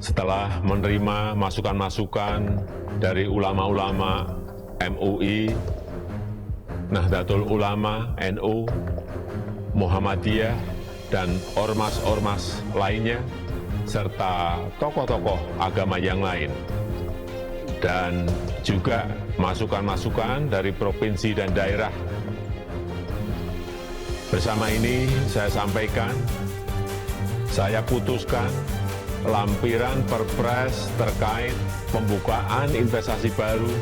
Setelah menerima masukan-masukan dari ulama-ulama MUI, Nahdlatul Ulama, NU, Muhammadiyah, dan ormas-ormas lainnya, serta tokoh-tokoh agama yang lain, dan juga masukan-masukan dari provinsi dan daerah. Bersama ini saya sampaikan, saya putuskan lampiran Perpres terkait pembukaan investasi baru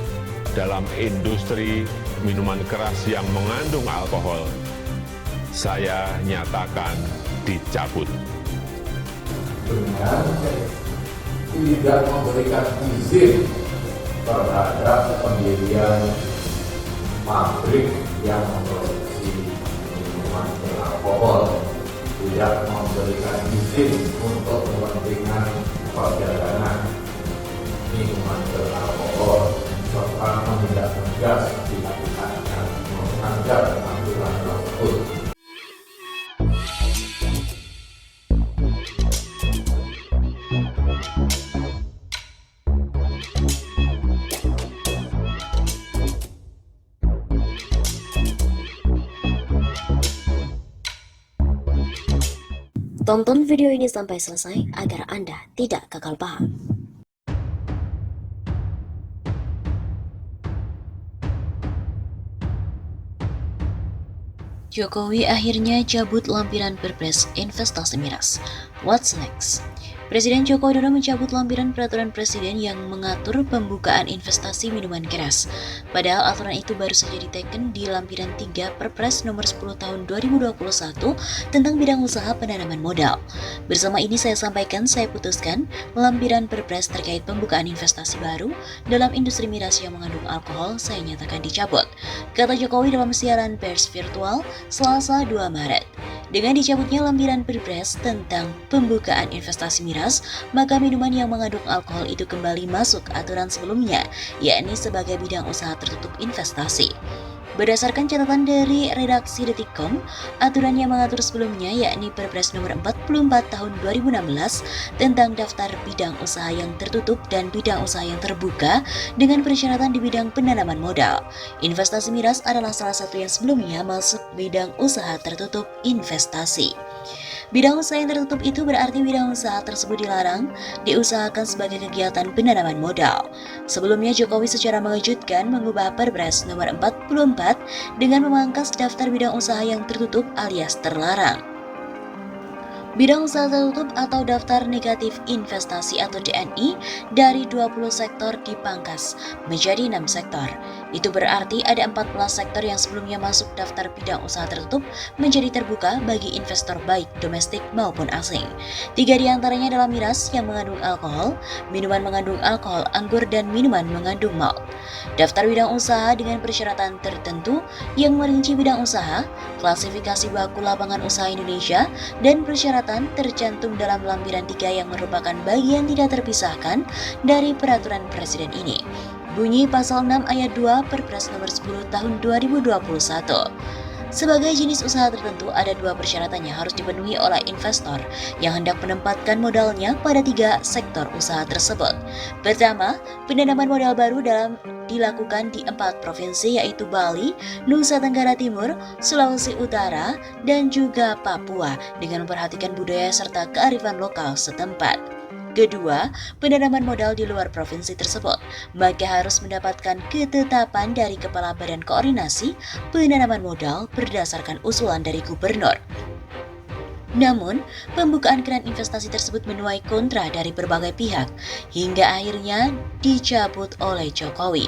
dalam industri minuman keras yang mengandung alkohol, saya nyatakan dicabut. Dengan tidak memberikan izin terhadap pendirian pabrik yang memproduksi minuman beralkohol, tidak memberikan izin untuk kepentingan perjalanan minuman beralkohol, serta menindak tegas pihak-pihak yang melanggar aturan tersebut. Tonton video ini sampai selesai agar Anda tidak gagal paham. Jokowi akhirnya cabut lampiran Perpres investasi miras. What's next? Presiden Joko Widodo mencabut lampiran peraturan presiden yang mengatur pembukaan investasi minuman keras. Padahal aturan itu baru saja diteken di lampiran 3 Perpres nomor 10 tahun 2021 tentang bidang usaha penanaman modal. Bersama ini saya sampaikan, saya putuskan lampiran Perpres terkait pembukaan investasi baru dalam industri miras yang mengandung alkohol saya nyatakan dicabut, kata Jokowi dalam siaran pers virtual Selasa 2 Maret. Dengan dicabutnya lampiran Perpres tentang pembukaan investasi miras, maka minuman yang mengandung alkohol itu kembali masuk aturan sebelumnya, yakni sebagai bidang usaha tertutup investasi. Berdasarkan catatan dari redaksi Detikcom, aturan yang mengatur sebelumnya yakni Perpres nomor 44 tahun 2016 tentang daftar bidang usaha yang tertutup dan bidang usaha yang terbuka dengan persyaratan di bidang penanaman modal. Investasi miras adalah salah satu yang sebelumnya masuk bidang usaha tertutup investasi. Bidang usaha yang tertutup itu berarti bidang usaha tersebut dilarang diusahakan sebagai kegiatan penanaman modal. Sebelumnya Jokowi secara mengejutkan mengubah Perpres nomor 44 dengan memangkas daftar bidang usaha yang tertutup alias terlarang. Bidang usaha tertutup atau daftar negatif investasi atau DNI dari 20 sektor dipangkas menjadi 6 sektor. Itu berarti ada 14 sektor yang sebelumnya masuk daftar bidang usaha tertutup menjadi terbuka bagi investor baik domestik maupun asing. 3 diantaranya adalah miras yang mengandung alkohol, minuman mengandung alkohol anggur, dan minuman mengandung malt. Daftar bidang usaha dengan persyaratan tertentu yang merinci bidang usaha, klasifikasi baku lapangan usaha Indonesia, dan persyaratan tercantum dalam lampiran 3 yang merupakan bagian tidak terpisahkan dari peraturan presiden ini. Bunyi pasal 6 ayat 2 Perpres nomor 10 tahun 2021. Sebagai jenis usaha tertentu, ada 2 persyaratan yang harus dipenuhi oleh investor yang hendak menempatkan modalnya pada 3 sektor usaha tersebut. Pertama, penanaman modal baru dilakukan di 4 provinsi yaitu Bali, Nusa Tenggara Timur, Sulawesi Utara, dan juga Papua dengan memperhatikan budaya serta kearifan lokal setempat. Kedua, penanaman modal di luar provinsi tersebut, maka harus mendapatkan ketetapan dari Kepala Badan Koordinasi Penanaman Modal berdasarkan usulan dari Gubernur. Namun, pembukaan keran investasi tersebut menuai kontra dari berbagai pihak, hingga akhirnya dicabut oleh Jokowi.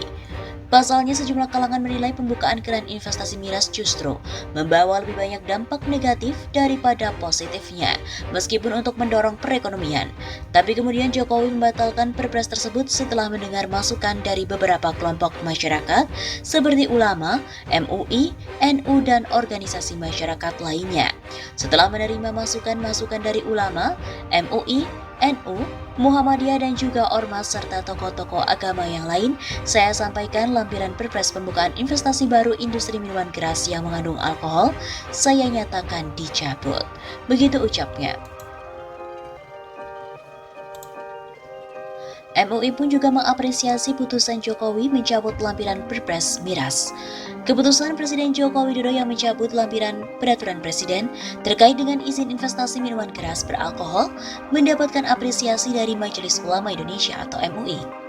Pasalnya, sejumlah kalangan menilai pembukaan keran investasi miras justru membawa lebih banyak dampak negatif daripada positifnya, meskipun untuk mendorong perekonomian. Tapi kemudian Jokowi membatalkan Perpres tersebut setelah mendengar masukan dari beberapa kelompok masyarakat seperti ulama, MUI, NU, dan organisasi masyarakat lainnya. Setelah menerima masukan-masukan dari ulama, MUI, NU, Muhammadiyah, dan juga ormas serta tokoh-tokoh agama yang lain, saya sampaikan lampiran Perpres pembukaan investasi baru industri minuman keras yang mengandung alkohol, saya nyatakan dicabut. Begitu ucapnya. MUI pun juga mengapresiasi putusan Jokowi mencabut lampiran Perpres Miras. Keputusan Presiden Joko Widodo yang mencabut lampiran peraturan presiden terkait dengan izin investasi minuman keras beralkohol mendapatkan apresiasi dari Majelis Ulama Indonesia atau MUI.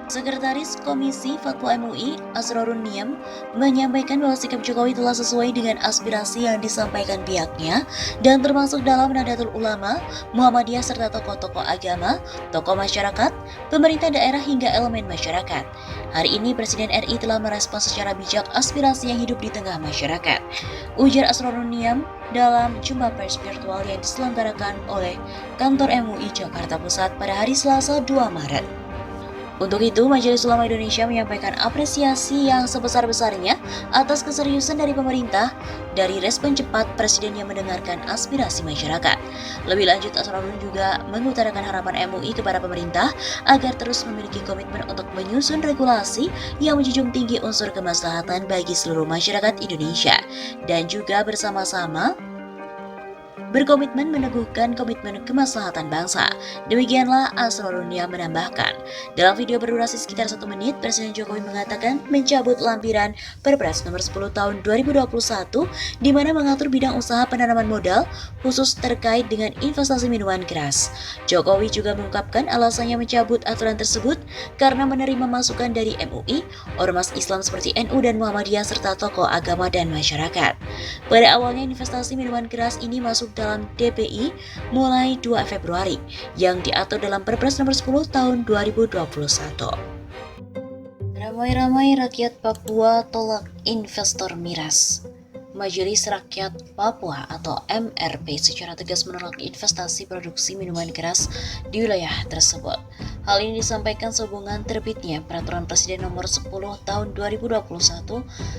Sekretaris Komisi Fatwa MUI, Asrorun Niam, menyampaikan bahwa sikap Jokowi telah sesuai dengan aspirasi yang disampaikan pihaknya dan termasuk dalam Nahdlatul Ulama, Muhammadiyah serta tokoh-tokoh agama, tokoh masyarakat, pemerintah daerah hingga elemen masyarakat. Hari ini Presiden RI telah merespons secara bijak aspirasi yang hidup di tengah masyarakat, ujar Asrorun Niam dalam jumpa pers virtual yang diselenggarakan oleh kantor MUI Jakarta Pusat pada hari Selasa 2 Maret. Untuk itu, Majelis Ulama Indonesia menyampaikan apresiasi yang sebesar-besarnya atas keseriusan dari pemerintah dari respon cepat Presiden yang mendengarkan aspirasi masyarakat. Lebih lanjut, Asrorun juga mengutarakan harapan MUI kepada pemerintah agar terus memiliki komitmen untuk menyusun regulasi yang menjunjung tinggi unsur kemaslahatan bagi seluruh masyarakat Indonesia dan juga bersama-sama berkomitmen meneguhkan komitmen kemaslahatan bangsa. Demikianlah Asrorun yang menambahkan. Dalam video berdurasi sekitar 1 menit, Presiden Jokowi mengatakan mencabut lampiran Perpres nomor 10 tahun 2021 di mana mengatur bidang usaha penanaman modal khusus terkait dengan investasi minuman keras. Jokowi juga mengungkapkan alasannya mencabut aturan tersebut karena menerima masukan dari MUI, ormas Islam seperti NU dan Muhammadiyah serta tokoh agama dan masyarakat. Pada awalnya investasi minuman keras ini masuk dalam DPI mulai 2 Februari yang diatur dalam Perpres nomor 10 tahun 2021. Ramai-ramai rakyat Papua tolak investor miras. Majelis Rakyat Papua atau MRP secara tegas menolak investasi produksi minuman keras di wilayah tersebut. Hal ini disampaikan sehubungan terbitnya Peraturan Presiden Nomor 10 Tahun 2021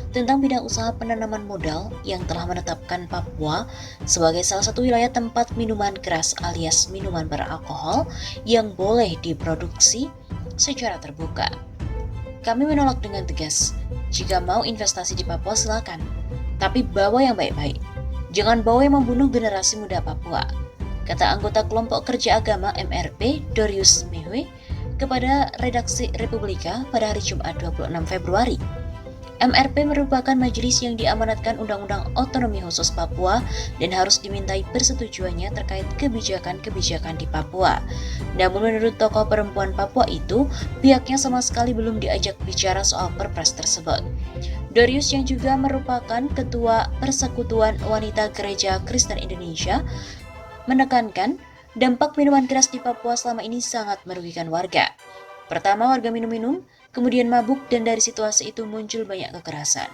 tentang bidang usaha penanaman modal yang telah menetapkan Papua sebagai salah satu wilayah tempat minuman keras alias minuman beralkohol yang boleh diproduksi secara terbuka. Kami menolak dengan tegas. Jika mau investasi di Papua silakan, tapi bawa yang baik-baik. Jangan bawa yang membunuh generasi muda Papua, kata anggota kelompok kerja agama MRP Dorius Mehwe kepada redaksi Republika pada hari Jumat 26 Februari. MRP merupakan majelis yang diamanatkan Undang-Undang Otonomi Khusus Papua dan harus dimintai persetujuannya terkait kebijakan-kebijakan di Papua. Namun menurut tokoh perempuan Papua itu, pihaknya sama sekali belum diajak bicara soal perpres tersebut. Dorius yang juga merupakan Ketua Persekutuan Wanita Gereja Kristen Indonesia menekankan dampak minuman keras di Papua selama ini sangat merugikan warga. Pertama, warga minum-minum, kemudian mabuk, dan dari situasi itu muncul banyak kekerasan.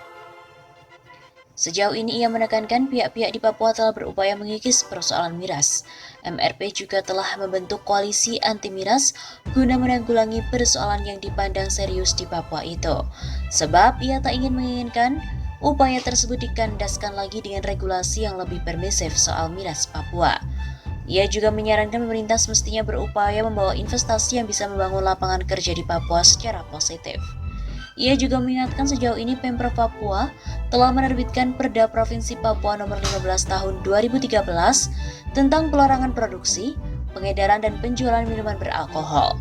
Sejauh ini ia menekankan pihak-pihak di Papua telah berupaya mengikis persoalan miras. MRP juga telah membentuk koalisi anti miras guna menanggulangi persoalan yang dipandang serius di Papua itu. Sebab ia tak menginginkan upaya tersebut dikandaskan lagi dengan regulasi yang lebih permisif soal miras Papua. Ia juga menyarankan pemerintah semestinya berupaya membawa investasi yang bisa membangun lapangan kerja di Papua secara positif. Ia juga mengingatkan sejauh ini Pemprov Papua telah menerbitkan Perda Provinsi Papua Nomor 15 Tahun 2013 tentang pelarangan produksi, pengedaran dan penjualan minuman beralkohol.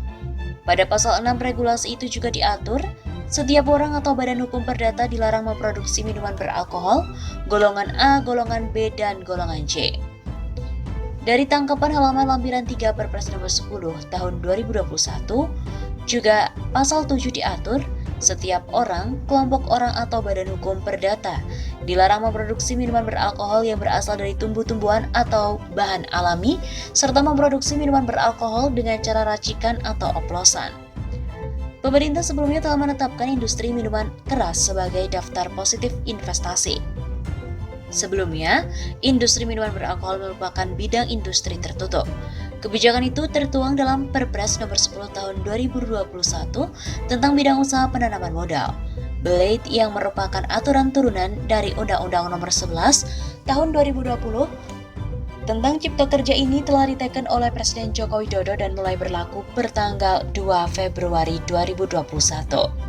Pada pasal 6 regulasi itu juga diatur, setiap orang atau badan hukum perdata dilarang memproduksi minuman beralkohol, golongan A, golongan B, dan golongan C. Dari tangkapan halaman lampiran 3 Perpres nomor 10 tahun 2021, juga pasal 7 diatur, setiap orang, kelompok orang atau badan hukum perdata dilarang memproduksi minuman beralkohol yang berasal dari tumbuh-tumbuhan atau bahan alami, serta memproduksi minuman beralkohol dengan cara racikan atau oplosan. Pemerintah sebelumnya telah menetapkan industri minuman keras sebagai daftar positif investasi. Sebelumnya, industri minuman beralkohol merupakan bidang industri tertutup. Kebijakan itu tertuang dalam Perpres nomor 10 tahun 2021 tentang bidang usaha penanaman modal, BELAID, yang merupakan aturan turunan dari Undang-Undang nomor 11 tahun 2020 tentang Cipta Kerja. Ini telah diteken oleh Presiden Joko Widodo dan mulai berlaku pertanggal 2 Februari 2021.